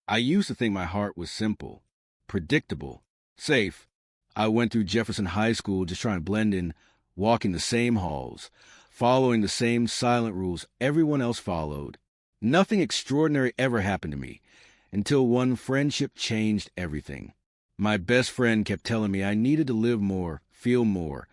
I used to think my heart was simple, predictable, safe. I went through Jefferson High School just trying to blend in, walking the same halls, following the same silent rules everyone else followed. Nothing extraordinary ever happened to me until one friendship changed everything. My best friend kept telling me I needed to live more, feel more,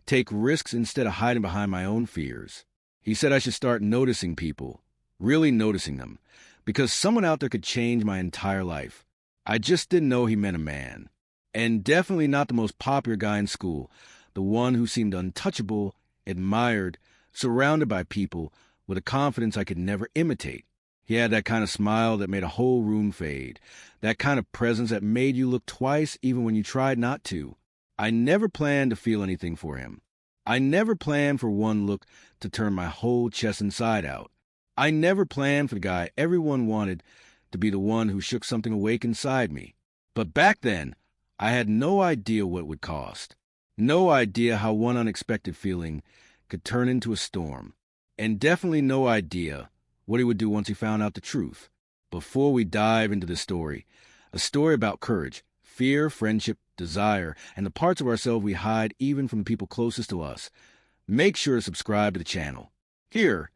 take risks instead of hiding behind my own fears. He said I should start noticing people, really noticing them, because someone out there could change my entire life. I just didn't know he meant a man. And definitely not the most popular guy in school, the one who seemed untouchable, admired, surrounded by people with a confidence I could never imitate. He had that kind of smile that made a whole room fade, that kind of presence that made you look twice even when you tried not to. I never planned to feel anything for him. I never planned for one look to turn my whole chest inside out. I never planned for the guy everyone wanted to be the one who shook something awake inside me. But back then, I had no idea what it would cost. No idea how one unexpected feeling could turn into a storm. And definitely no idea what he would do once he found out the truth. Before we dive into this story, a story about courage, fear, friendship, desire, and the parts of ourselves we hide even from the people closest to us, make sure to subscribe to the channel. Here,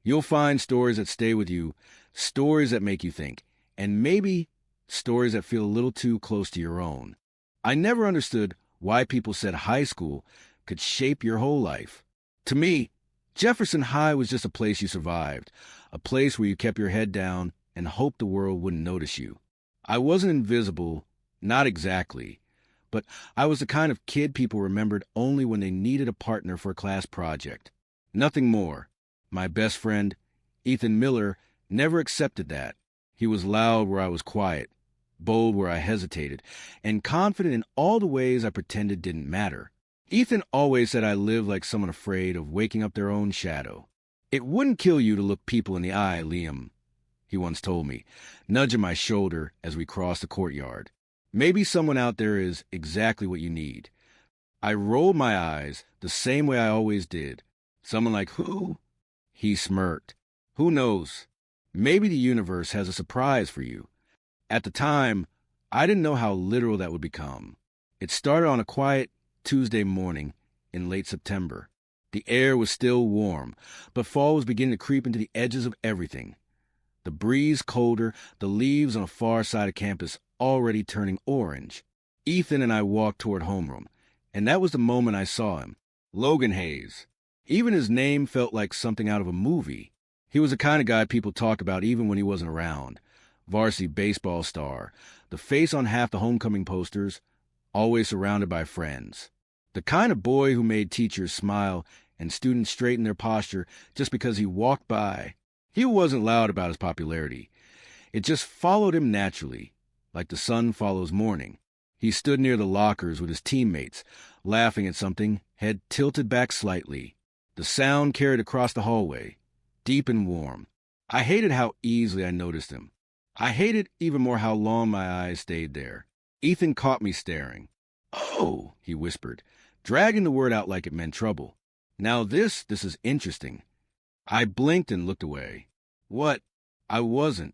you'll find stories that stay with you, stories that make you think, and maybe stories that feel a little too close to your own. I never understood why people said high school could shape your whole life. To me, Jefferson High was just a place you survived, a place where you kept your head down and hoped the world wouldn't notice you. I wasn't invisible, not exactly, but I was the kind of kid people remembered only when they needed a partner for a class project. Nothing more. My best friend, Ethan Miller, never accepted that. He was loud where I was quiet, bold where I hesitated, and confident in all the ways I pretended didn't matter. Ethan always said I lived like someone afraid of waking up their own shadow. "It wouldn't kill you to look people in the eye, Liam," he once told me, nudging my shoulder as we crossed the courtyard. "Maybe someone out there is exactly what you need." I rolled my eyes the same way I always did. "Someone like who?" He smirked. "Who knows? Maybe the universe has a surprise for you." At the time, I didn't know how literal that would become. It started on a quiet Tuesday morning in late September. The air was still warm, but fall was beginning to creep into the edges of everything. The breeze colder, the leaves on the far side of campus already turning orange. Ethan and I walked toward homeroom, and that was the moment I saw him. Logan Hayes. Even his name felt like something out of a movie. He was the kind of guy people talked about even when he wasn't around. Varsity baseball star, the face on half the homecoming posters, always surrounded by friends. The kind of boy who made teachers smile and students straighten their posture just because he walked by. He wasn't loud about his popularity. It just followed him naturally, like the sun follows morning. He stood near the lockers with his teammates, laughing at something, head tilted back slightly. The sound carried across the hallway, deep and warm. I hated how easily I noticed him. I hated even more how long my eyes stayed there. Ethan caught me staring. "Oh," he whispered, dragging the word out like it meant trouble. "Now this is interesting." I blinked and looked away. "What?" "I wasn't."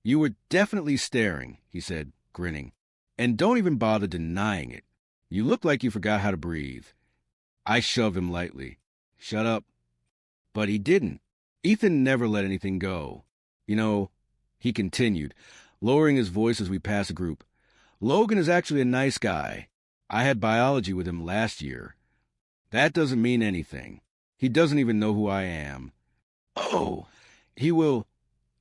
"You were definitely staring," he said, grinning. "And don't even bother denying it. You look like you forgot how to breathe." I shoved him lightly. "Shut up." But he didn't. Ethan never let anything go. "You know," he continued, lowering his voice as we passed the group, "Logan is actually a nice guy. I had biology with him last year. That doesn't mean anything. He doesn't even know who I am." "Oh, he will,"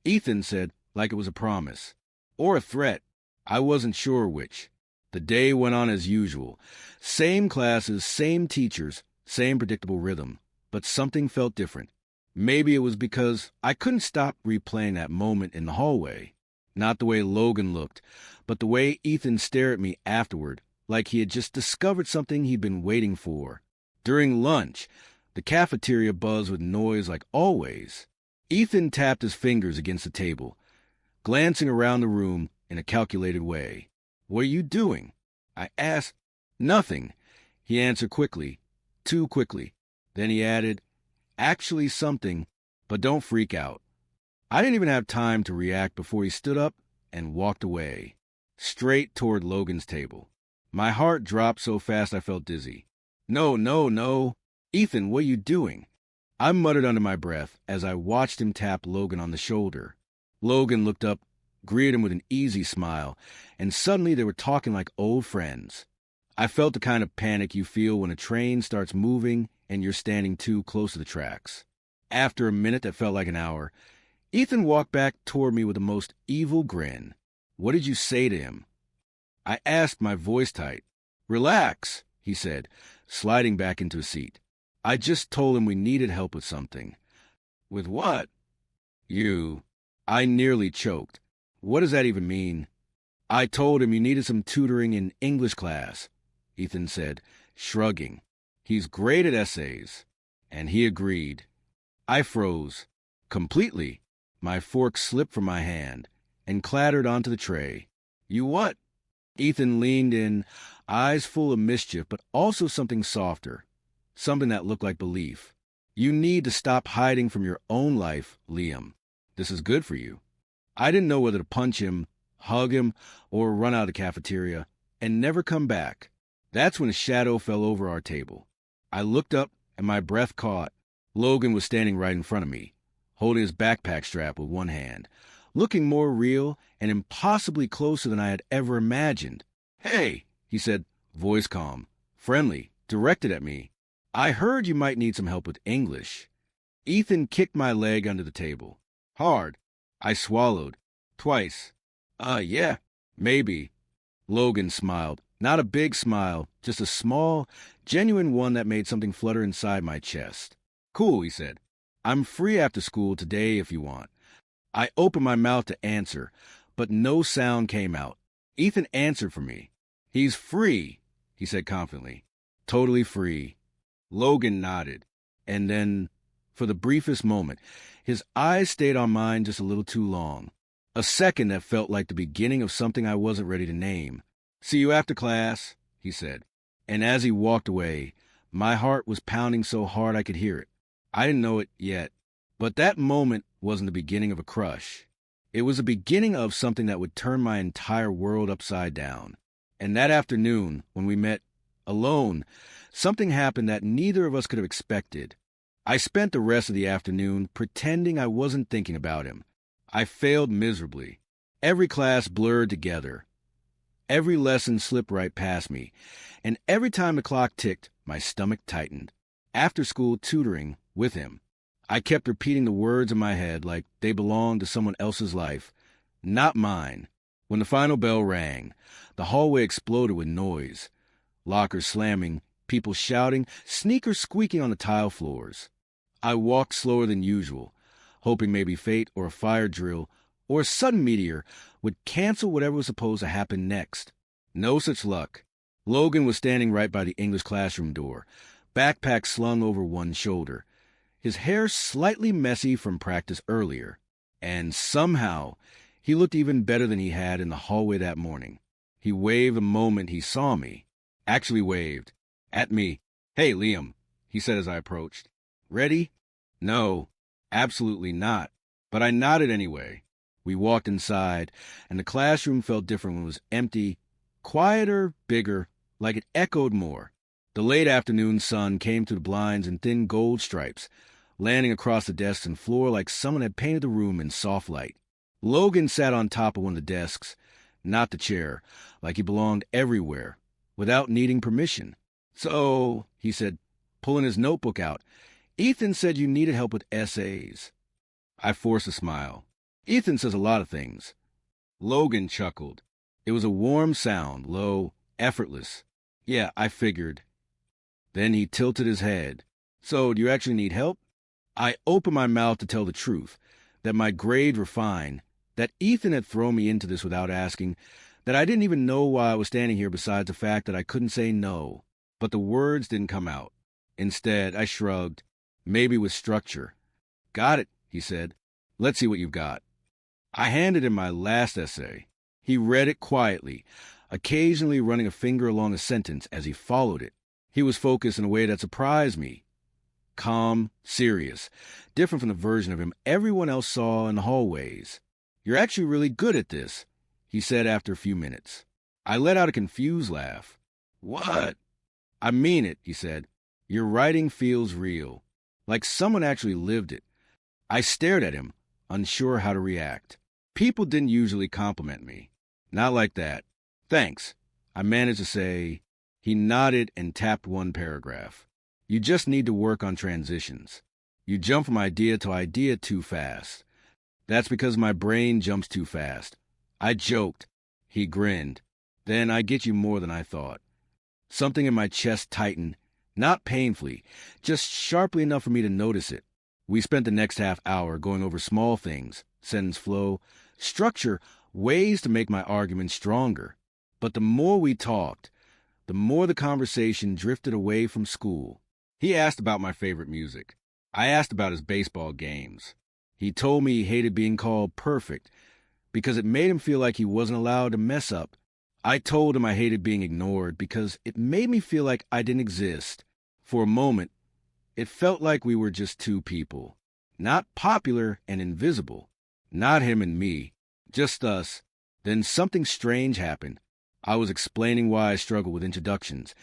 Ethan said, like it was a promise. Or a threat. I wasn't sure which. The day went on as usual. Same classes, same teachers, same predictable rhythm. But something felt different. Maybe it was because I couldn't stop replaying that moment in the hallway. Not the way Logan looked, but the way Ethan stared at me afterward, like he had just discovered something he'd been waiting for. During lunch, the cafeteria buzzed with noise like always. Ethan tapped his fingers against the table, glancing around the room in a calculated way. "What are you doing?" I asked. "Nothing," he answered quickly, too quickly. Then he added, "Actually something, but don't freak out." I didn't even have time to react before he stood up and walked away, straight toward Logan's table. My heart dropped so fast I felt dizzy. No, no, no. Ethan, what are you doing? I muttered under my breath as I watched him tap Logan on the shoulder. Logan looked up, greeted him with an easy smile, and suddenly they were talking like old friends. I felt the kind of panic you feel when a train starts moving and you're standing too close to the tracks. After a minute that felt like an hour, Ethan walked back toward me with the most evil grin. What did you say to him? I asked, my voice tight. Relax, he said, sliding back into his seat. I just told him we needed help with something. With what? I nearly choked. What does that even mean? I told him you needed some tutoring in English class, Ethan said, shrugging. He's great at essays. And he agreed. I froze. Completely. My fork slipped from my hand and clattered onto the tray. You what? Ethan leaned in, eyes full of mischief, but also something softer. Something that looked like belief. You need to stop hiding from your own life, Liam. This is good for you. I didn't know whether to punch him, hug him, or run out of the cafeteria and never come back. That's when a shadow fell over our table. I looked up and my breath caught. Logan was standing right in front of me, holding his backpack strap with one hand, looking more real and impossibly closer than I had ever imagined. Hey, he said, voice calm, friendly, directed at me. I heard you might need some help with English. Ethan kicked my leg under the table. Hard. I swallowed. Twice. Yeah, maybe. Logan smiled. Not a big smile, just a small, genuine one that made something flutter inside my chest. Cool, he said. I'm free after school today if you want. I opened my mouth to answer, but no sound came out. Ethan answered for me. He's free, he said confidently. Totally free. Logan nodded, and then, for the briefest moment, his eyes stayed on mine just a little too long. A second that felt like the beginning of something I wasn't ready to name. See you after class, he said. And as he walked away, my heart was pounding so hard I could hear it. I didn't know it yet, but that moment wasn't the beginning of a crush. It was the beginning of something that would turn my entire world upside down. And that afternoon, when we met alone, something happened that neither of us could have expected. I spent the rest of the afternoon pretending I wasn't thinking about him. I failed miserably. Every class blurred together. Every lesson slipped right past me. And every time the clock ticked, my stomach tightened. After school tutoring with him, I kept repeating the words in my head like they belonged to someone else's life, not mine. When the final bell rang, the hallway exploded with noise. Lockers slamming, people shouting, sneakers squeaking on the tile floors. I walked slower than usual, hoping maybe fate or a fire drill or a sudden meteor would cancel whatever was supposed to happen next. No such luck. Logan was standing right by the English classroom door, backpack slung over one shoulder, his hair slightly messy from practice earlier. And somehow, he looked even better than he had in the hallway that morning. He waved the moment he saw me. Actually waved. At me. Hey, Liam, he said as I approached. Ready? No, absolutely not. But I nodded anyway. We walked inside, and the classroom felt different when it was empty, quieter, bigger, like it echoed more. The late afternoon sun came through the blinds in thin gold stripes, landing across the desks and floor like someone had painted the room in soft light. Logan sat on top of one of the desks, not the chair, like he belonged everywhere, without needing permission. So, he said, pulling his notebook out, Ethan said you needed help with essays. I forced a smile. Ethan says a lot of things. Logan chuckled. It was a warm sound, low, effortless. Yeah, I figured. Then he tilted his head. So, do you actually need help? I opened my mouth to tell the truth, that my grades were fine, that Ethan had thrown me into this without asking, that I didn't even know why I was standing here besides the fact that I couldn't say no. But the words didn't come out. Instead, I shrugged, maybe with structure. Got it, he said. Let's see what you've got. I handed him my last essay. He read it quietly, occasionally running a finger along a sentence as he followed it. He was focused in a way that surprised me. Calm, serious, different from the version of him everyone else saw in the hallways. You're actually really good at this, he said after a few minutes. I let out a confused laugh. What? I mean it, he said. Your writing feels real, like someone actually lived it. I stared at him, unsure how to react. People didn't usually compliment me. Not like that. Thanks, I managed to say. He nodded and tapped one paragraph. You just need to work on transitions. You jump from idea to idea too fast. That's because my brain jumps too fast. I joked. He grinned. Then I get you more than I thought. Something in my chest tightened, not painfully, just sharply enough for me to notice it. We spent the next half hour going over small things, sentence flow, structure, ways to make my argument stronger. But the more we talked, the more the conversation drifted away from school. He asked about my favorite music. I asked about his baseball games. He told me he hated being called perfect because it made him feel like he wasn't allowed to mess up. I told him I hated being ignored because it made me feel like I didn't exist. For a moment, it felt like we were just two people. Not popular and invisible. Not him and me. Just us. Then something strange happened. I was explaining why I struggled with introductions,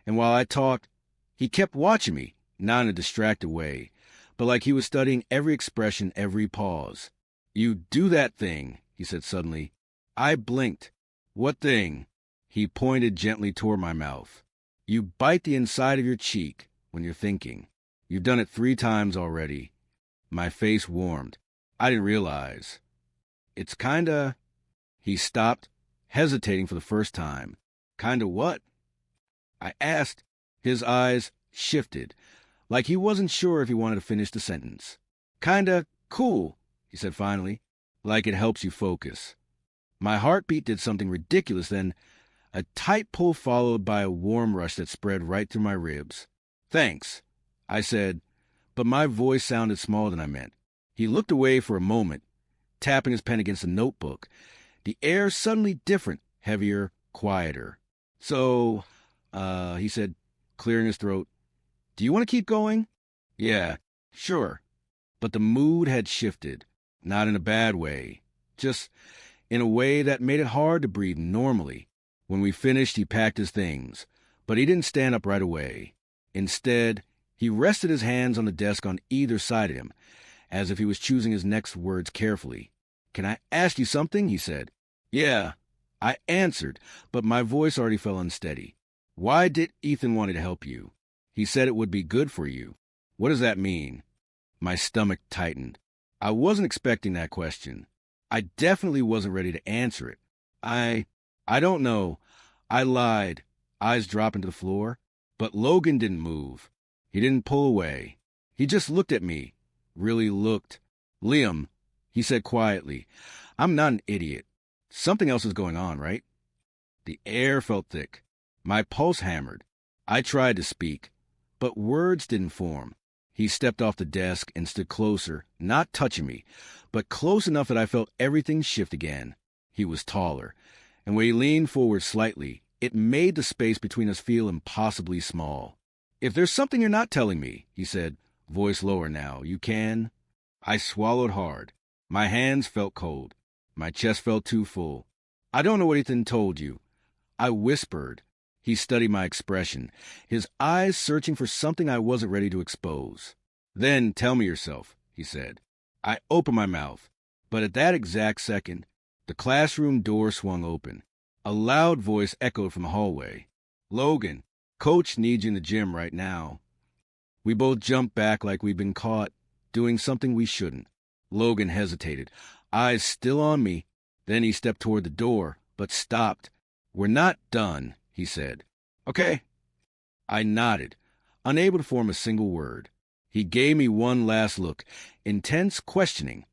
and while I talked, he kept watching me, not in a distracted way, but like he was studying every expression, every pause. You do that thing, he said suddenly. I blinked. What thing? He pointed gently toward my mouth. You bite the inside of your cheek when you're thinking. You've done it 3 times already. My face warmed. I didn't realize. It's kinda... He stopped, hesitating for the first time. Kinda what? I asked. His eyes shifted, like he wasn't sure if he wanted to finish the sentence. Kinda cool, he said finally, like it helps you focus. My heartbeat did something ridiculous, then a tight pull followed by a warm rush that spread right through my ribs. Thanks, I said, but my voice sounded smaller than I meant. He looked away for a moment, tapping his pen against the notebook. The air suddenly different, heavier, quieter. So, he said, clearing his throat, do you want to keep going? Yeah, sure. But the mood had shifted, not in a bad way, just in a way that made it hard to breathe normally. When we finished, he packed his things, but he didn't stand up right away. Instead, he rested his hands on the desk on either side of him, as if he was choosing his next words carefully. Can I ask you something? He said. Yeah, I answered, but my voice already felt unsteady. Why did Ethan want to help you? He said it would be good for you. What does that mean? My stomach tightened. I wasn't expecting that question. I definitely wasn't ready to answer it. I don't know. I lied, eyes dropping to the floor. But Logan didn't move. He didn't pull away. He just looked at me. Really looked. Liam, he said quietly, I'm not an idiot. Something else is going on, right? The air felt thick. My pulse hammered. I tried to speak, but words didn't form. He stepped off the desk and stood closer, not touching me, but close enough that I felt everything shift again. He was taller, and when he leaned forward slightly, it made the space between us feel impossibly small. If there's something you're not telling me, he said, voice lower now, you can... I swallowed hard. My hands felt cold. My chest felt too full. I don't know what Ethan told you. I whispered. He studied my expression, his eyes searching for something I wasn't ready to expose. Then tell me yourself, he said. I opened my mouth, but at that exact second, the classroom door swung open. A loud voice echoed from the hallway. Logan, Coach needs you in the gym right now. We both jumped back like we'd been caught doing something we shouldn't. Logan hesitated, eyes still on me. Then he stepped toward the door, but stopped. We're not done, he said. Okay. I nodded, unable to form a single word. He gave me one last look, intense questioning,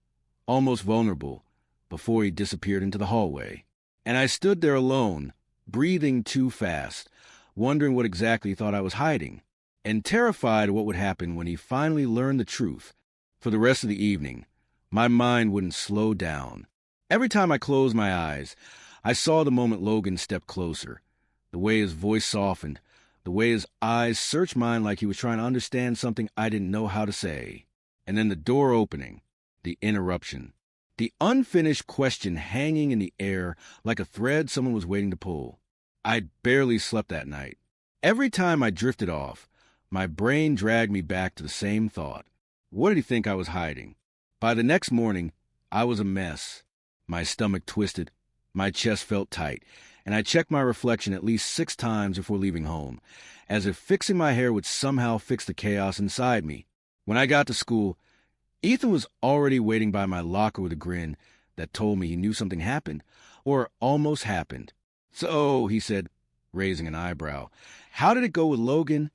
almost vulnerable, before he disappeared into the hallway. And I stood there alone, breathing too fast, wondering what exactly he thought I was hiding, and terrified of what would happen when he finally learned the truth. For the rest of the evening, my mind wouldn't slow down. Every time I closed my eyes, I saw the moment Logan stepped closer, the way his voice softened, the way his eyes searched mine like he was trying to understand something I didn't know how to say. And then the door opening, the interruption. The unfinished question hanging in the air like a thread someone was waiting to pull. I'd barely slept that night. Every time I drifted off, my brain dragged me back to the same thought. What did he think I was hiding? By the next morning, I was a mess. My stomach twisted, my chest felt tight, and I checked my reflection at least 6 times before leaving home, as if fixing my hair would somehow fix the chaos inside me. When I got to school, Ethan was already waiting by my locker with a grin that told me he knew something happened, or almost happened. "So," he said, raising an eyebrow, "how did it go with Logan?"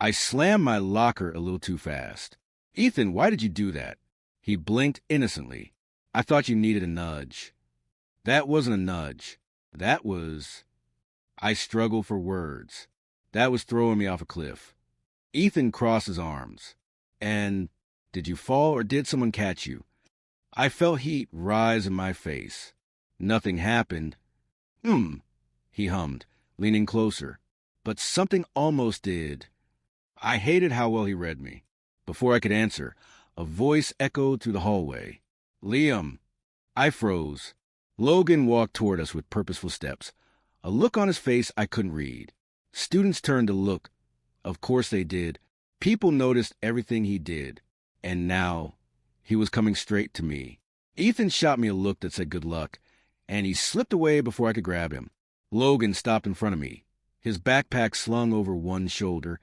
I slammed my locker a little too fast. "Ethan, why did you do that?" He blinked innocently. "I thought you needed a nudge." "That wasn't a nudge. That was—" I struggled for words. That was throwing me off a cliff. Ethan crossed his arms. "And did you fall or did someone catch you?" I felt heat rise in my face. "Nothing happened." He hummed, leaning closer. "But something almost did." I hated how well he read me. Before I could answer, a voice echoed through the hallway. "Liam." I froze. Logan walked toward us with purposeful steps, a look on his face I couldn't read. Students turned to look. Of course they did. People noticed everything he did. And now, he was coming straight to me. Ethan shot me a look that said good luck, and he slipped away before I could grab him. Logan stopped in front of me, his backpack slung over one shoulder,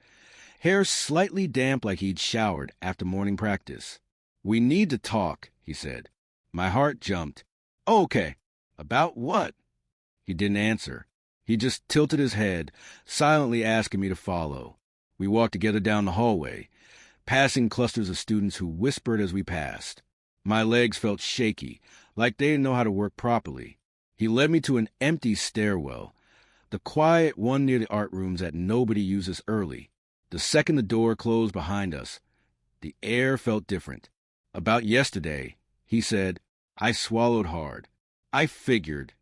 hair slightly damp like he'd showered after morning practice. "We need to talk," he said. My heart jumped. "Oh, okay. About what?" He didn't answer. He just tilted his head, silently asking me to follow. We walked together down the hallway, passing clusters of students who whispered as we passed. My legs felt shaky, like they didn't know how to work properly. He led me to an empty stairwell, the quiet one near the art rooms that nobody uses early. The second the door closed behind us, the air felt different. "About yesterday," he said. I swallowed hard. "I figured."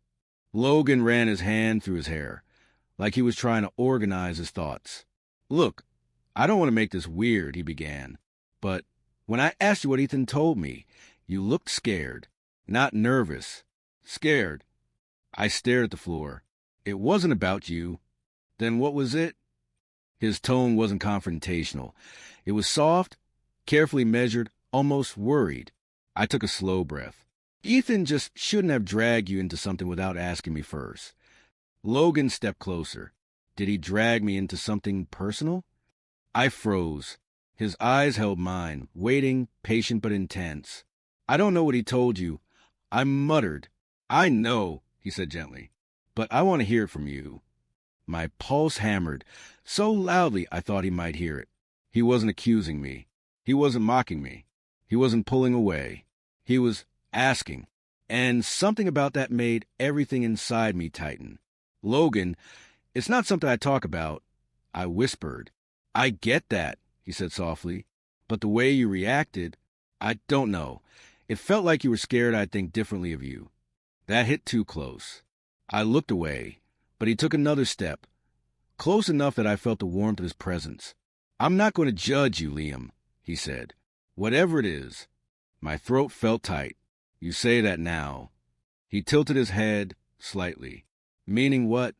Logan ran his hand through his hair, like he was trying to organize his thoughts. "Look, I don't want to make this weird," he began, "but when I asked you what Ethan told me, you looked scared. Not nervous. Scared." I stared at the floor. "It wasn't about you." "Then what was it?" His tone wasn't confrontational. It was soft, carefully measured, almost worried. I took a slow breath. "Ethan just shouldn't have dragged you into something without asking me first." Logan stepped closer. "Did he drag me into something personal?" I froze. His eyes held mine, waiting, patient but intense. "I don't know what he told you." I muttered. "I know," he said gently, "but I want to hear it from you." My pulse hammered, so loudly I thought he might hear it. He wasn't accusing me. He wasn't mocking me. He wasn't pulling away. He was asking. And something about that made everything inside me tighten. "Logan, it's not something I talk about." I whispered. "I get that," he said softly. "But the way you reacted, I don't know. It felt like you were scared I'd think differently of you." That hit too close. I looked away, but he took another step, close enough that I felt the warmth of his presence. "I'm not going to judge you, Liam," he said. "Whatever it is." My throat felt tight. "You say that now." He tilted his head slightly. "Meaning what?"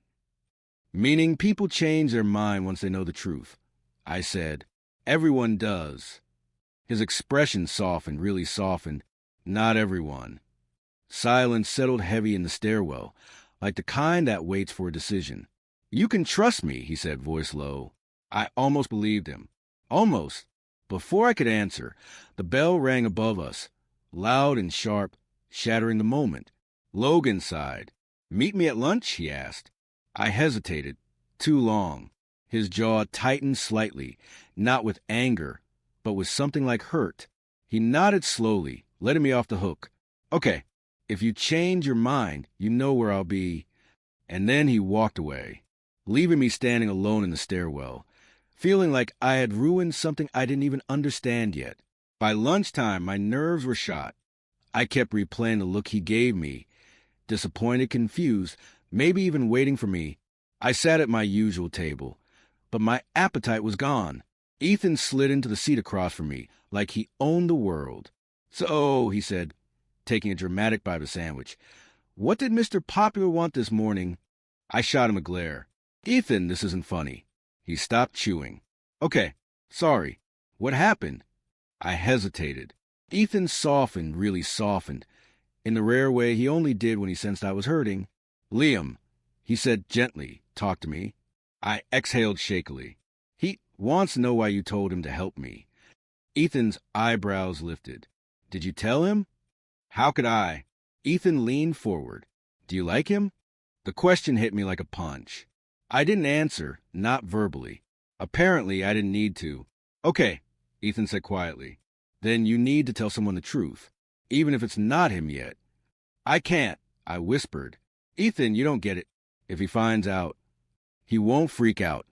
"Meaning people change their mind once they know the truth." I said. "Everyone does." His expression softened, really softened. "Not everyone." Silence settled heavy in the stairwell, like the kind that waits for a decision. "You can trust me," he said, voice low. I almost believed him. Almost. Before I could answer, the bell rang above us, loud and sharp, shattering the moment. Logan sighed. "Meet me at lunch?" he asked. I hesitated. Too long. His jaw tightened slightly, not with anger, but with something like hurt. He nodded slowly, letting me off the hook. "Okay, if you change your mind, you know where I'll be." And then he walked away, leaving me standing alone in the stairwell, feeling like I had ruined something I didn't even understand yet. By lunchtime, my nerves were shot. I kept replaying the look he gave me, disappointed, confused, maybe even waiting for me. I sat at my usual table, but my appetite was gone. Ethan slid into the seat across from me, like he owned the world. "So," he said, taking a dramatic bite of a sandwich. What did Mr. Popular want this morning? I shot him a glare. Ethan, this isn't funny. He stopped chewing. Okay, sorry. What happened? I hesitated. Ethan softened, really softened, in the rare way he only did when he sensed I was hurting. Liam, he said gently, talk to me. I exhaled shakily. He wants to know why you told him to help me. Ethan's eyebrows lifted. Did you tell him? How could I? Ethan leaned forward. Do you like him? The question hit me like a punch. I didn't answer, not verbally. Apparently, I didn't need to. Okay, Ethan said quietly. Then you need to tell someone the truth, even if it's not him yet. I can't, I whispered. Ethan, you don't get it. If he finds out, he won't freak out,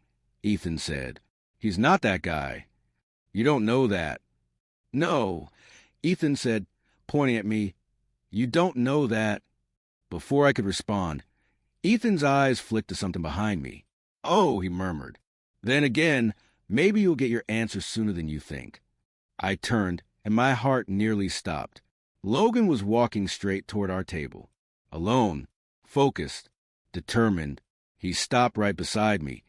Ethan said. He's not that guy. You don't know that. No, Ethan said, pointing at me. You don't know that. Before I could respond, Ethan's eyes flicked to something behind me. Oh, he murmured. Then again, maybe you'll get your answer sooner than you think. I turned, and my heart nearly stopped. Logan was walking straight toward our table. Alone, focused, determined, he stopped right beside me,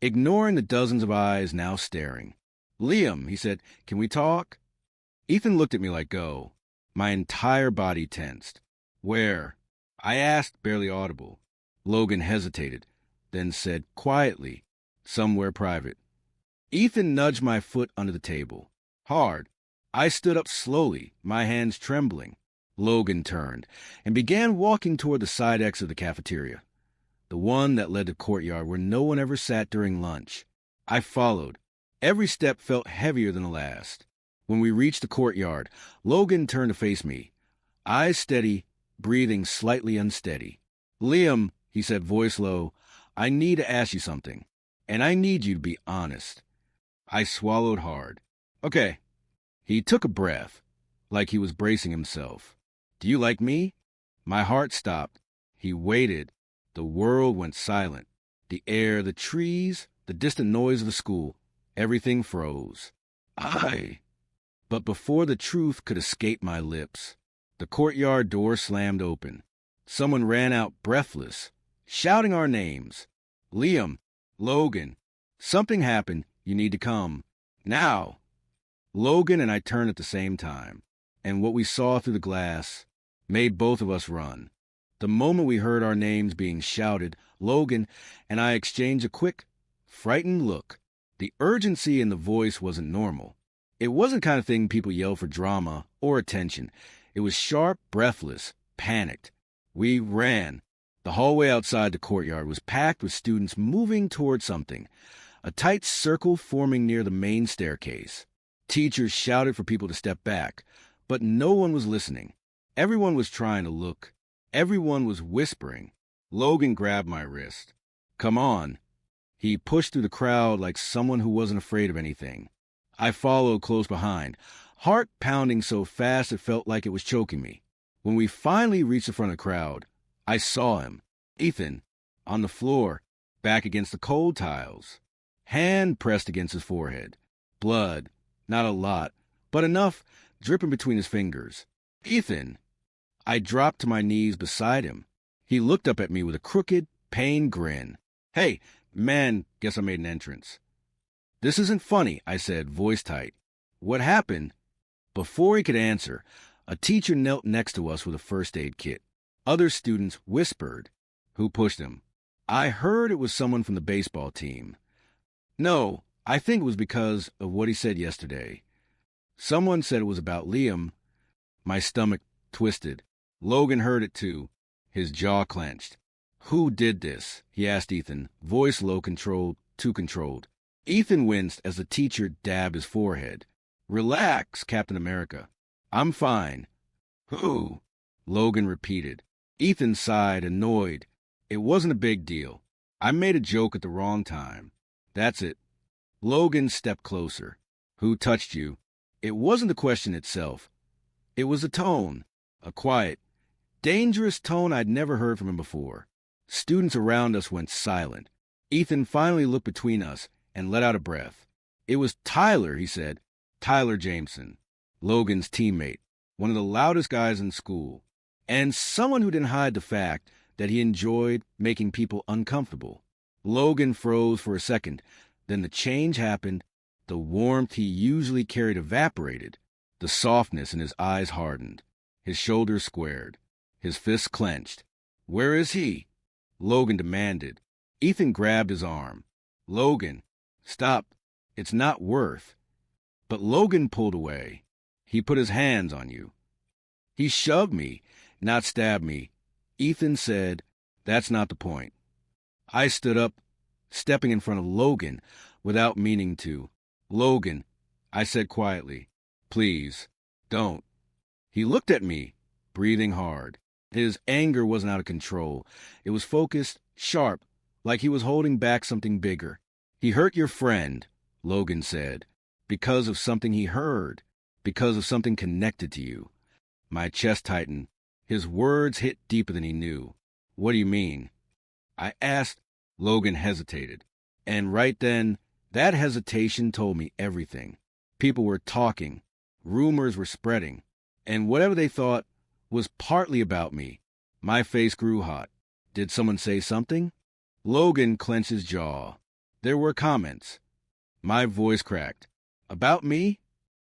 ignoring the dozens of eyes now staring. Liam, he said, can we talk? Ethan looked at me like go. My entire body tensed. Where? I asked, barely audible. Logan hesitated, then said quietly, somewhere private. Ethan nudged my foot under the table. Hard. I stood up slowly, my hands trembling. Logan turned and began walking toward the side exit of the cafeteria, the one that led to the courtyard where no one ever sat during lunch. I followed. Every step felt heavier than the last. When we reached the courtyard, Logan turned to face me, eyes steady, breathing slightly unsteady. Liam, he said, voice low, I need to ask you something, and I need you to be honest. I swallowed hard. Okay. He took a breath, like he was bracing himself. Do you like me? My heart stopped. He waited. The world went silent. The air, the trees, the distant noise of the school, everything froze. But before the truth could escape my lips, the courtyard door slammed open. Someone ran out breathless, shouting our names. Liam, Logan, something happened. You need to come. Now. Logan and I turned at the same time, and what we saw through the glass made both of us run. The moment we heard our names being shouted, Logan and I exchanged a quick, frightened look. The urgency in the voice wasn't normal. It wasn't the kind of thing people yell for drama or attention. It was sharp, breathless, panicked. We ran. The hallway outside the courtyard was packed with students moving toward something, a tight circle forming near the main staircase. Teachers shouted for people to step back, but no one was listening. Everyone was trying to look. Everyone was whispering. Logan grabbed my wrist. Come on. He pushed through the crowd like someone who wasn't afraid of anything. I followed close behind, heart pounding so fast it felt like it was choking me. When we finally reached the front of the crowd, I saw him, Ethan, on the floor, back against the cold tiles, hand pressed against his forehead. Blood, not a lot, but enough, dripping between his fingers. Ethan! I dropped to my knees beside him. He looked up at me with a crooked, pained grin. Hey, man, guess I made an entrance. This isn't funny, I said, voice tight. What happened? Before he could answer, a teacher knelt next to us with a first aid kit. Other students whispered. Who pushed him? I heard it was someone from the baseball team. No, I think it was because of what he said yesterday. Someone said it was about Liam. My stomach twisted. Logan heard it too. His jaw clenched. Who did this? He asked Ethan, voice low, controlled, too controlled. Ethan winced as the teacher dabbed his forehead. Relax, Captain America. I'm fine. Who? Logan repeated. Ethan sighed, annoyed. It wasn't a big deal. I made a joke at the wrong time. That's it. Logan stepped closer. Who touched you? It wasn't the question itself. It was the tone. A quiet, dangerous tone I'd never heard from him before. Students around us went silent. Ethan finally looked between us and let out a breath. It was Tyler, he said. Tyler Jameson, Logan's teammate. one of the loudest guys in school, and someone who didn't hide the fact that he enjoyed making people uncomfortable. Logan froze for a second. Then the change happened. The warmth he usually carried evaporated. The softness in his eyes hardened. His shoulders squared. His fists clenched. "Where is he?" Logan demanded. Ethan grabbed his arm. "Logan, stop. It's not worth." But Logan pulled away. "He put his hands on you." "He shoved me, not stabbed me." Ethan said, "That's not the point." I stood up, stepping in front of Logan without meaning to. "Logan," I said quietly, "please, don't." He looked at me, breathing hard. His anger wasn't out of control. It was focused, sharp, like he was holding back something bigger. "He hurt your friend," Logan said, "because of something he heard, because of something connected to you." My chest tightened. His words hit deeper than he knew. "What do you mean?" I asked. Logan hesitated. And right then, that hesitation told me everything. People were talking. Rumors were spreading. And whatever they thought was partly about me. My face grew hot. Did someone say something? Logan clenched his jaw. There were comments. My voice cracked. About me?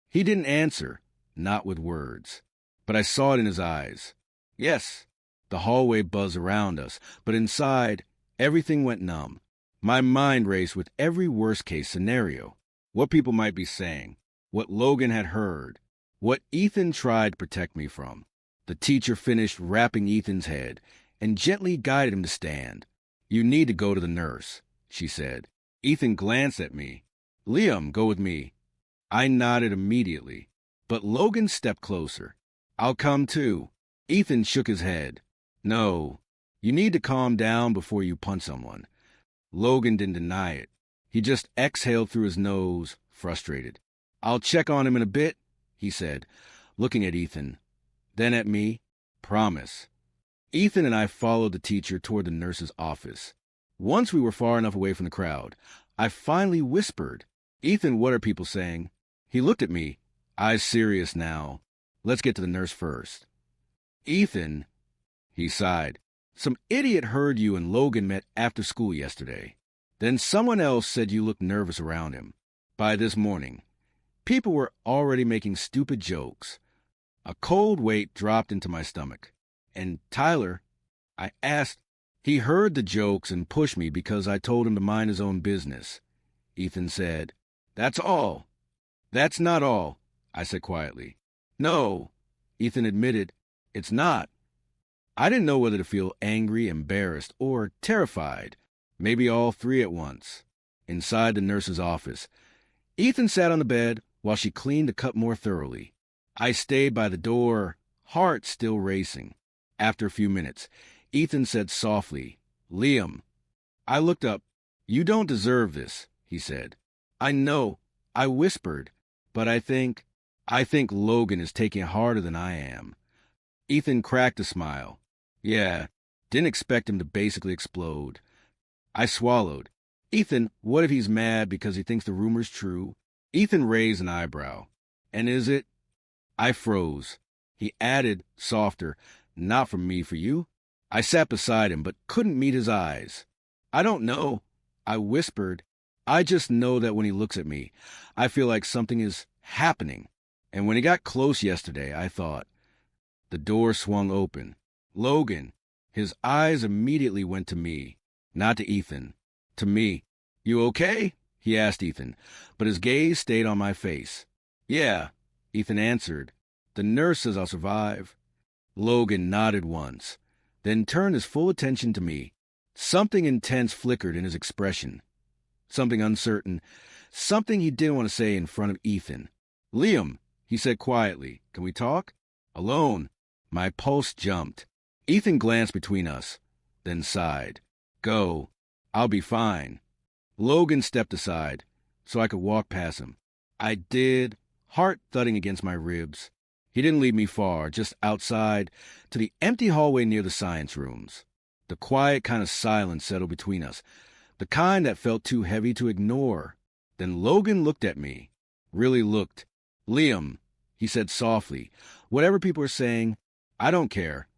He didn't answer, not with words. But I saw it in his eyes. Yes. The hallway buzzed around us, but inside, everything went numb. My mind raced with every worst-case scenario. What people might be saying. What Logan had heard. What Ethan tried to protect me from. The teacher finished wrapping Ethan's head and gently guided him to stand. "You need to go to the nurse," she said. Ethan glanced at me. "Liam, go with me." I nodded immediately, but Logan stepped closer. "I'll come too." Ethan shook his head. "No, you need to calm down before you punch someone." Logan didn't deny it. He just exhaled through his nose, frustrated. "I'll check on him in a bit," he said, looking at Ethan. Then at me. "Promise." Ethan and I followed the teacher toward the nurse's office. Once we were far enough away from the crowd, I finally whispered, "Ethan, what are people saying?" He looked at me, eyes serious now. "Let's get to the nurse first." "Ethan," he sighed, "some idiot heard you and Logan met after school yesterday. Then someone else said you looked nervous around him. By this morning, people were already making stupid jokes." A cold weight dropped into my stomach. "And Tyler," I asked. "He heard the jokes and pushed me because I told him to mind his own business." Ethan said, "That's all." "That's not all," I said quietly. "No," Ethan admitted, "it's not." I didn't know whether to feel angry, embarrassed, or terrified. Maybe all three at once. Inside the nurse's office, Ethan sat on the bed while she cleaned the cut more thoroughly. I stayed by the door, heart still racing. After a few minutes, Ethan said softly, "Liam." I looked up. "You don't deserve this," he said. "I know," I whispered, "but I think Logan is taking it harder than I am." Ethan cracked a smile. "Yeah, didn't expect him to basically explode." I swallowed. "Ethan, what if he's mad because he thinks the rumor's true?" Ethan raised an eyebrow. "And is it?" I froze. He added, softer, "Not from me for you." I sat beside him, but couldn't meet his eyes. "I don't know," I whispered. "I just know that when he looks at me, I feel like something is happening." And when he got close yesterday, I thought. The door swung open. Logan. His eyes immediately went to me, not to Ethan. To me. "You okay?" he asked Ethan, but his gaze stayed on my face. "Yeah," Ethan answered. "The nurse says I'll survive." Logan nodded once, then turned his full attention to me. Something intense flickered in his expression. Something uncertain. Something he didn't want to say in front of Ethan. "Liam," he said quietly, "can we talk?" "Alone." My pulse jumped. Ethan glanced between us, then sighed. "Go. I'll be fine." Logan stepped aside, so I could walk past him. I did, heart thudding against my ribs. He didn't lead me far, just outside, to the empty hallway near the science rooms. The quiet kind of silence settled between us, the kind that felt too heavy to ignore. Then Logan looked at me, really looked. "Liam," he said softly, Whatever people are saying, I don't care.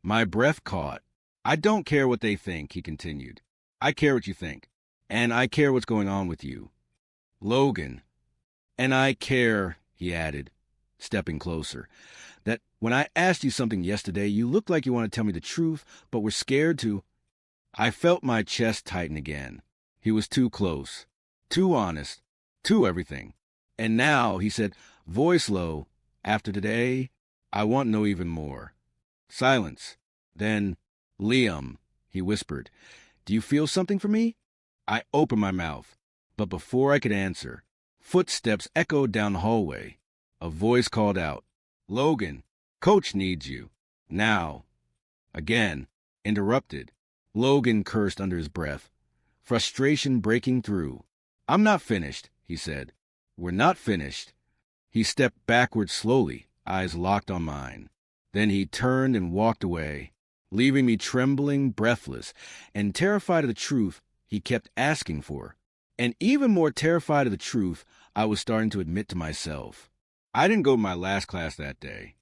My breath caught. I don't care what they think, he continued. I care what you think. And I care what's going on with you. Logan. And I care, he added, stepping closer, that when I asked you something yesterday, you looked like you wanted to tell me the truth, but were scared to. I felt my chest tighten again. He was too close, too honest, too everything. And now, he said, voice low, after today, I want to know even more. Silence. Then, Liam, he whispered, do you feel something for me? I opened my mouth, but before I could answer, footsteps echoed down the hallway. A voice called out, Logan, Coach needs you. Now. Again, interrupted. Logan cursed under his breath, frustration breaking through. I'm not finished, he said. We're not finished. He stepped backward slowly, eyes locked on mine. Then he turned and walked away, leaving me trembling, breathless, and terrified of the truth he kept asking for. And even more terrified of the truth I was starting to admit to myself. I didn't go to my last class that day.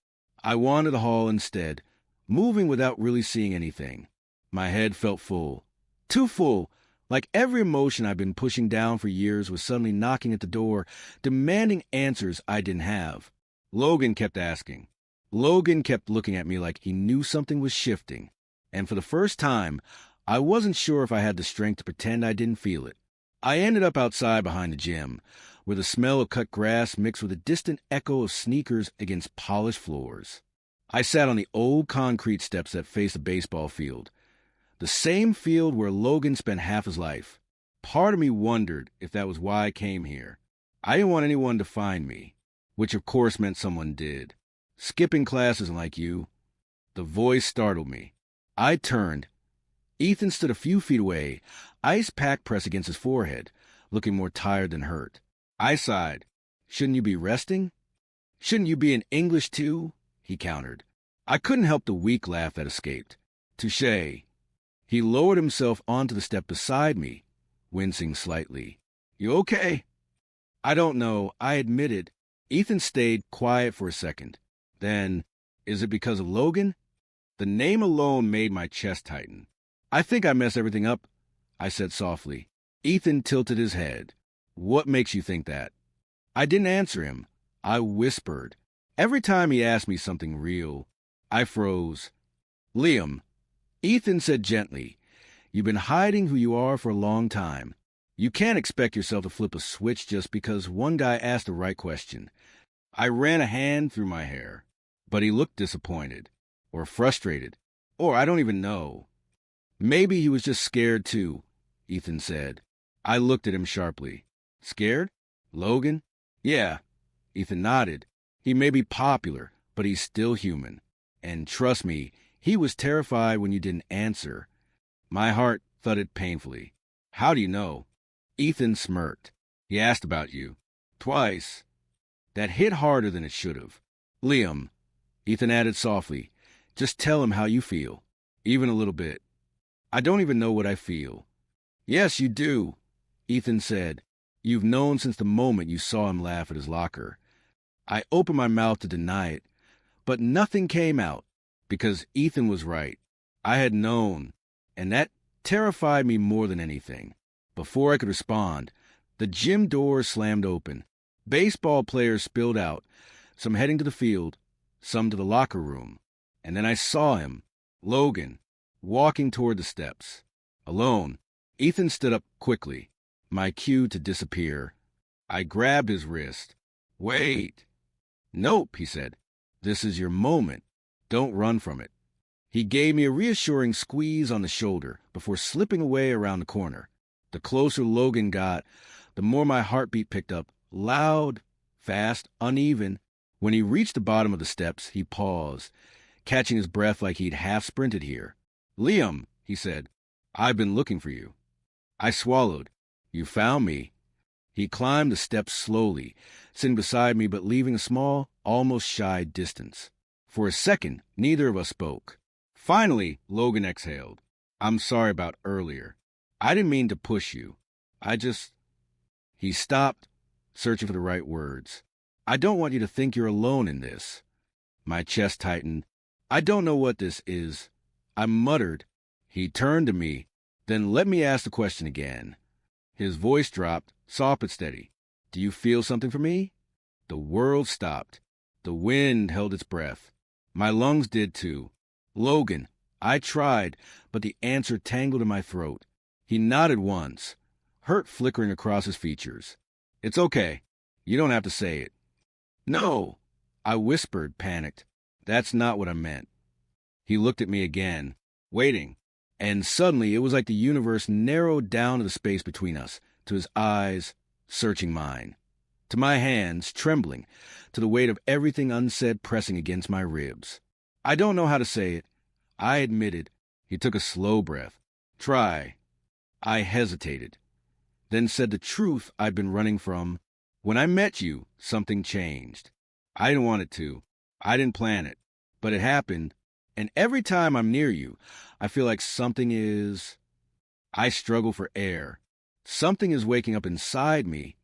I wandered the hall instead, moving without really seeing anything. My head felt full. Too full, like every emotion I'd been pushing down for years was suddenly knocking at the door, demanding answers I didn't have. Logan kept asking. Logan kept looking at me like he knew something was shifting. And for the first time, I wasn't sure if I had the strength to pretend I didn't feel it. I ended up outside behind the gym, where the smell of cut grass mixed with a distant echo of sneakers against polished floors. I sat on the old concrete steps that faced the baseball field, the same field where Logan spent half his life. Part of me wondered if that was why I came here. I didn't want anyone to find me, which of course meant someone did. Skipping class isn't like you. The voice startled me. I turned. Ethan stood a few feet away, ice pack pressed against his forehead, looking more tired than hurt. I sighed. Shouldn't you be resting? Shouldn't you be in English too? He countered. I couldn't help the weak laugh that escaped. Touché. He lowered himself onto the step beside me, wincing slightly. You okay? I don't know, I admitted. Ethan stayed quiet for a second. Then, is it because of Logan? The name alone made my chest tighten. I think I messed everything up, I said softly. Ethan tilted his head. What makes you think that? I didn't answer him. I whispered. Every time he asked me something real, I froze. Liam, Ethan said gently, you've been hiding who you are for a long time. You can't expect yourself to flip a switch just because one guy asked the right question. I ran a hand through my hair, but he looked disappointed, or frustrated, or I don't even know. Maybe he was just scared too, Ethan said. I looked at him sharply. Scared? Logan? Yeah. Ethan nodded. He may be popular, but he's still human. And trust me, he was terrified when you didn't answer. My heart thudded painfully. How do you know? Ethan smirked. He asked about you. Twice. That hit harder than it should have. Liam, Ethan added softly, just tell him how you feel. Even a little bit. I don't even know what I feel. Yes, you do, Ethan said. You've known since the moment you saw him laugh at his locker. I opened my mouth to deny it, but nothing came out, because Ethan was right. I had known, and that terrified me more than anything. Before I could respond, the gym doors slammed open. Baseball players spilled out, some heading to the field, some to the locker room. And then I saw him, Logan, walking toward the steps. Alone, Ethan stood up quickly, my cue to disappear. I grabbed his wrist. Wait. Nope, he said. This is your moment. Don't run from it. He gave me a reassuring squeeze on the shoulder before slipping away around the corner. The closer Logan got, the more my heartbeat picked up, loud, fast, uneven. When he reached the bottom of the steps, he paused, catching his breath like he'd half-sprinted here. Liam, he said, I've been looking for you. I swallowed. You found me. He climbed the steps slowly, sitting beside me but leaving a small, almost shy distance. For a second, neither of us spoke. Finally, Logan exhaled. I'm sorry about earlier. I didn't mean to push you. He stopped, searching for the right words. I don't want you to think you're alone in this. My chest tightened. I don't know what this is, I muttered. He turned to me, then let me ask the question again. His voice dropped, soft but steady. Do you feel something for me? The world stopped. The wind held its breath. My lungs did too. Logan, I tried, but the answer tangled in my throat. He nodded once, hurt flickering across his features. It's okay. You don't have to say it. No, I whispered, panicked. That's not what I meant. He looked at me again, waiting, and suddenly it was like the universe narrowed down to the space between us, to his eyes, searching mine, to my hands, trembling, to the weight of everything unsaid pressing against my ribs. I don't know how to say it, I admitted. He took a slow breath. Try. I hesitated, then said the truth I'd been running from. When I met you, something changed. I didn't want it to. I didn't plan it. But it happened, and every time I'm near you, I feel like something is... I struggle for air. Something is waking up inside me.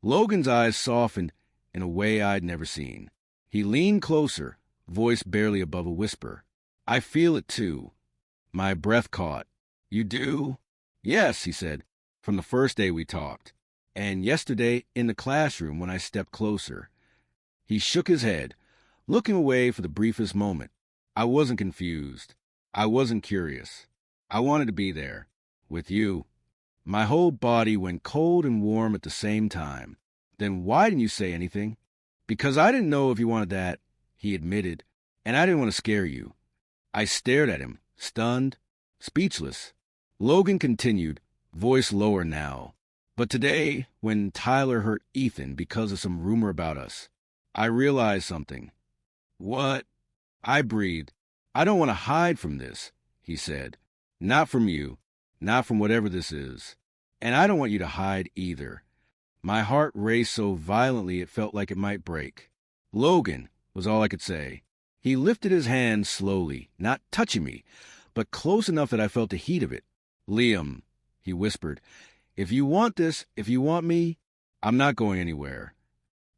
Logan's eyes softened in a way I'd never seen. He leaned closer, voice barely above a whisper. I feel it too. My breath caught. You do? Yes, he said, from the first day we talked. And yesterday in the classroom when I stepped closer. He shook his head, looking away for the briefest moment. I wasn't confused. I wasn't curious. I wanted to be there, with you. My whole body went cold and warm at the same time. Then why didn't you say anything? Because I didn't know if you wanted that, he admitted, and I didn't want to scare you. I stared at him, stunned, speechless. Logan continued, voice lower now. But today, when Tyler hurt Ethan because of some rumor about us, I realized something. What? I breathed. I don't want to hide from this, he said. Not from you. Not from whatever this is. And I don't want you to hide either. My heart raced so violently it felt like it might break. Logan, was all I could say. He lifted his hand slowly, not touching me, but close enough that I felt the heat of it. Liam, he whispered, if you want this, if you want me, I'm not going anywhere.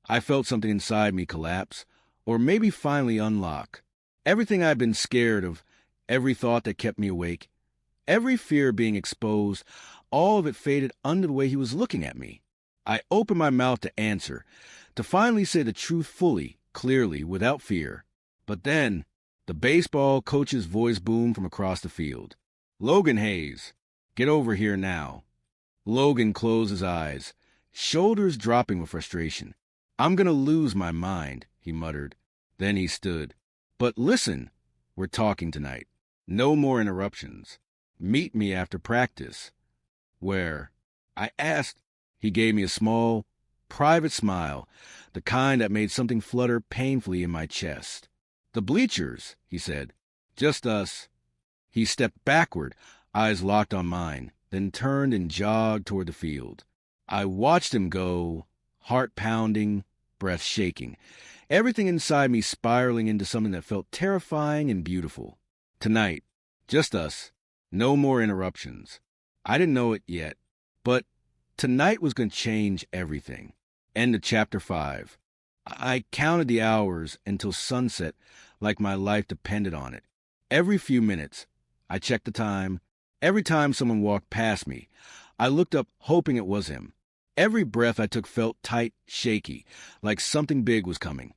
I felt something inside me collapse, or maybe finally unlock. Everything I'd been scared of, every thought that kept me awake, every fear being exposed, all of it faded under the way he was looking at me. I opened my mouth to answer, to finally say the truth fully, clearly, without fear. But then, the baseball coach's voice boomed from across the field. Logan Hayes, get over here now. Logan closed his eyes, shoulders dropping with frustration. I'm going to lose my mind, he muttered. Then he stood. But listen, we're talking tonight. No more interruptions. Meet me after practice. Where? I asked. He gave me a small, private smile, the kind that made something flutter painfully in my chest. The bleachers, he said. Just us. He stepped backward, eyes locked on mine, then turned and jogged toward the field. I watched him go, heart pounding, breath shaking, everything inside me spiraling into something that felt terrifying and beautiful. Tonight, just us, no more interruptions. I didn't know it yet, but tonight was going to change everything. End of chapter 5. I counted the hours until sunset like my life depended on it. Every few minutes, I checked the time. Every time someone walked past me, I looked up hoping it was him. Every breath I took felt tight, shaky, like something big was coming.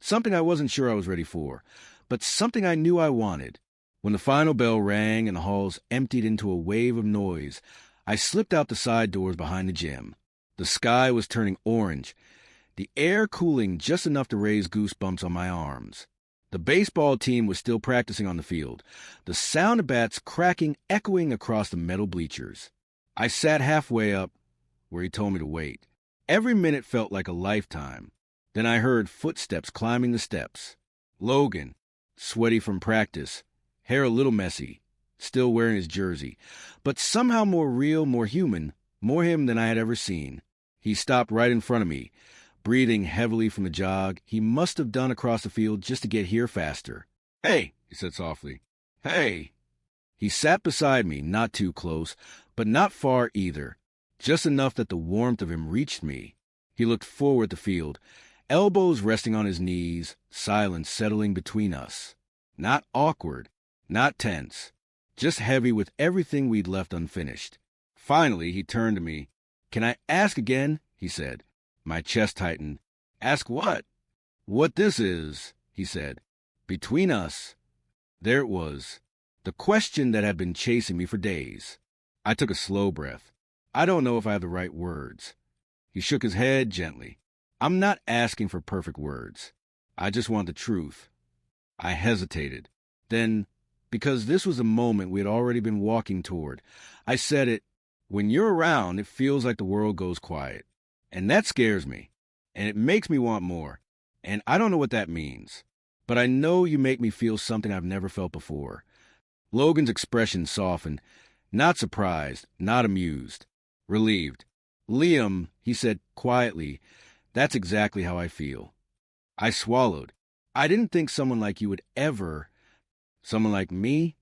Something I wasn't sure I was ready for, but something I knew I wanted. When the final bell rang and the halls emptied into a wave of noise, I slipped out the side doors behind the gym. The sky was turning orange, the air cooling just enough to raise goosebumps on my arms. The baseball team was still practicing on the field, the sound of bats cracking echoing across the metal bleachers. I sat halfway up, where he told me to wait. Every minute felt like a lifetime. Then I heard footsteps climbing the steps. Logan, sweaty from practice, hair a little messy, still wearing his jersey, but somehow more real, more human, more him than I had ever seen. He stopped right in front of me, breathing heavily from the jog he must have done across the field just to get here faster. Hey, he said softly. Hey. He sat beside me, not too close, but not far either, just enough that the warmth of him reached me. He looked forward at the field, elbows resting on his knees, silence settling between us. Not awkward, not tense, just heavy with everything we'd left unfinished. Finally, he turned to me. "Can I ask again?" he said. My chest tightened. "Ask what?" "What this is," he said. "Between us." There it was, the question that had been chasing me for days. I took a slow breath. I don't know if I have the right words. He shook his head gently. "I'm not asking for perfect words. I just want the truth." I hesitated. Then, because this was a moment we had already been walking toward, I said it. "When you're around, it feels like the world goes quiet. And that scares me. And it makes me want more. And I don't know what that means. But I know you make me feel something I've never felt before." Logan's expression softened. Not surprised, not amused. Relieved. "Liam," he said quietly, "that's exactly how I feel." I swallowed. I didn't think someone like you would ever... Someone like me?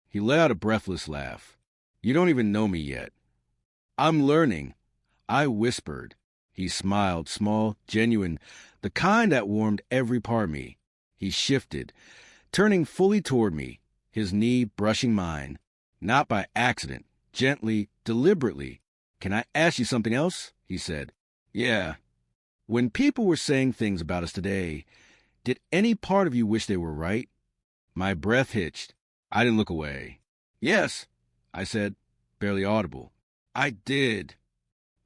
He let out a breathless laugh. "You don't even know me yet." "I'm learning," I whispered. He smiled, small, genuine, the kind that warmed every part of me. He shifted, turning fully toward me, his knee brushing mine. Not by accident, gently, deliberately. "Can I ask you something else?" he said. "Yeah." "When people were saying things about us today, did any part of you wish they were right?" My breath hitched. I didn't look away. "Yes," I said, barely audible. "I did."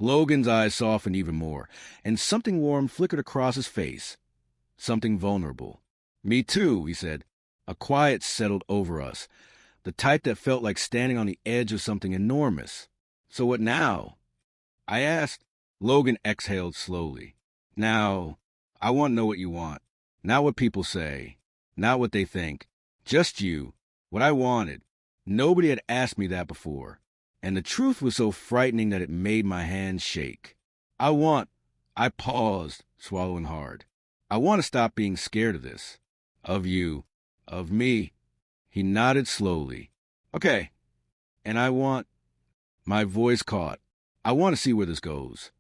Logan's eyes softened even more, and something warm flickered across his face. Something vulnerable. "Me too," he said. A quiet settled over us, the type that felt like standing on the edge of something enormous. "So what now?" I asked. Logan exhaled slowly. "Now, I want to know what you want. Not what people say. Not what they think. Just you. What I wanted. Nobody had asked me that before. And the truth was so frightening that it made my hands shake. I paused, swallowing hard. "I want to stop being scared of this. Of you. Of me." He nodded slowly. "Okay. And my voice caught. "I want to see where this goes."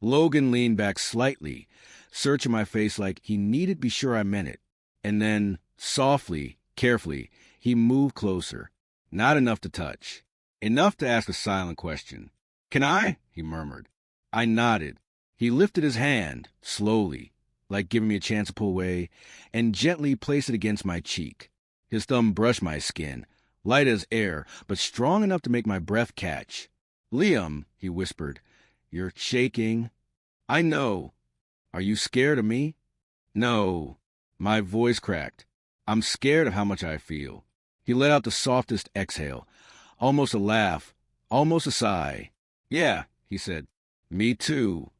Logan leaned back slightly, searching my face like he needed to be sure I meant it. And then, softly, carefully, he moved closer. Not enough to touch. Enough to ask a silent question. "Can I?" he murmured. I nodded. He lifted his hand, slowly, like giving me a chance to pull away, and gently placed it against my cheek. His thumb brushed my skin, light as air, but strong enough to make my breath catch. "Liam," he whispered, "you're shaking." "I know." "Are you scared of me?" "No." My voice cracked. "I'm scared of how much I feel." He let out the softest exhale, almost a laugh, almost a sigh. "Yeah," he said. "Me too."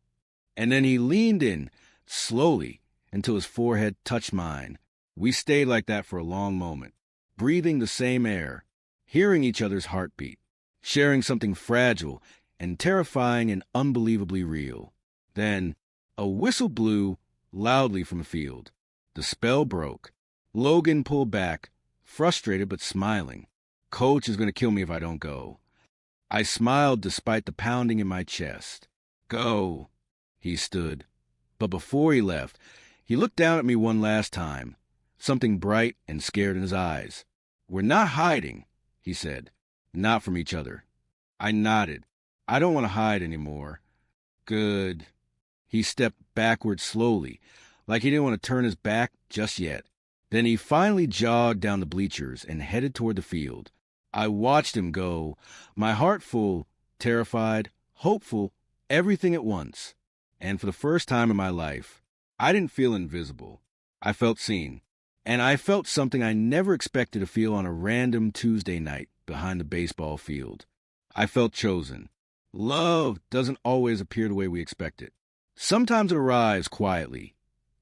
And then he leaned in, slowly, until his forehead touched mine. We stayed like that for a long moment, breathing the same air, hearing each other's heartbeat, sharing something fragile and terrifying and unbelievably real. Then a whistle blew loudly from the field. The spell broke. Logan pulled back, frustrated but smiling. "Coach is going to kill me if I don't go." I smiled despite the pounding in my chest. "Go." He stood. But before he left, he looked down at me one last time, something bright and scared in his eyes. "We're not hiding," he said. "Not from each other." I nodded. "I don't want to hide anymore." "Good." He stepped backward slowly, like he didn't want to turn his back just yet. Then he finally jogged down the bleachers and headed toward the field. I watched him go, my heart full, terrified, hopeful, everything at once. And for the first time in my life, I didn't feel invisible. I felt seen. And I felt something I never expected to feel on a random Tuesday night behind the baseball field. I felt chosen. Love doesn't always appear the way we expect it. Sometimes it arrives quietly,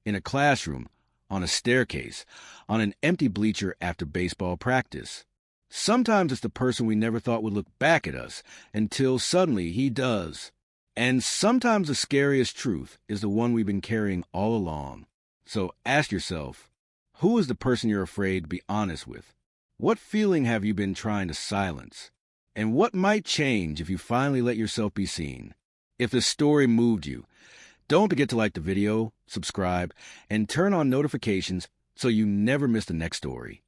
in a classroom, on a staircase, on an empty bleacher after baseball practice. Sometimes it's the person we never thought would look back at us, until suddenly he does. And sometimes the scariest truth is the one we've been carrying all along. So ask yourself, who is the person you're afraid to be honest with? What feeling have you been trying to silence? And what might change if you finally let yourself be seen? If this story moved you, Don't forget to like the video, subscribe, and turn on notifications so you never miss the next story.